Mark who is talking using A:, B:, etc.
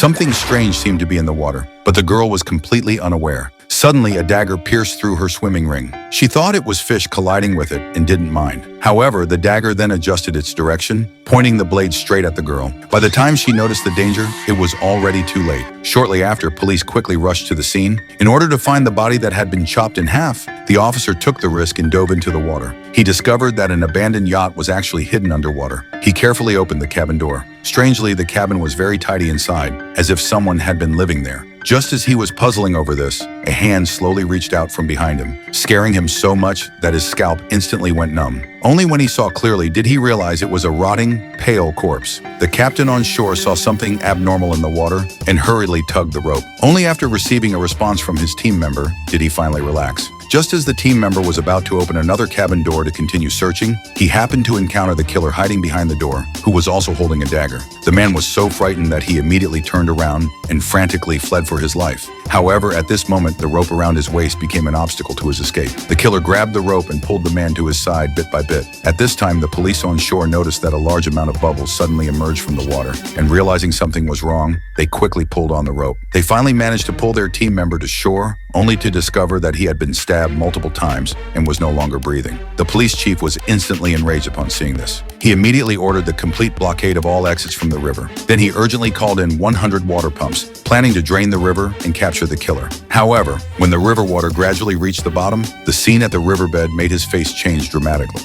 A: Something strange seemed to be in the water, but the girl was completely unaware. Suddenly, a dagger pierced through her swimming ring. She thought it was fish colliding with it and didn't mind. However, the dagger then adjusted its direction, pointing the blade straight at the girl. By the time she noticed the danger, it was already too late. Shortly after, police quickly rushed to the scene. In order to find the body that had been chopped in half, the officer took the risk and dove into the water. He discovered that an abandoned yacht was actually hidden underwater. He carefully opened the cabin door. Strangely, the cabin was very tidy inside, as if someone had been living there. Just as he was puzzling over this, a hand slowly reached out from behind him, scaring him so much that his scalp instantly went numb. Only when he saw clearly did he realize it was a rotting, pale corpse. The captain on shore saw something abnormal in the water and hurriedly tugged the rope. Only after receiving a response from his team member did he finally relax. Just as the team member was about to open another cabin door to continue searching, he happened to encounter the killer hiding behind the door, who was also holding a dagger. The man was so frightened that he immediately turned around and frantically fled for his life. However, at this moment, the rope around his waist became an obstacle to his escape. The killer grabbed the rope and pulled the man to his side bit by bit. At this time, the police on shore noticed that a large amount of bubbles suddenly emerged from the water, and realizing something was wrong, they quickly pulled on the rope. They finally managed to pull their team member to shore, only to discover that he had been stabbed multiple times and was no longer breathing. The police chief was instantly enraged upon seeing this. He immediately ordered the complete blockade of all exits from the river. Then he urgently called in 100 water pumps, planning to drain the river and capture the killer. However, when the river water gradually reached the bottom, the scene at the riverbed made his face change dramatically.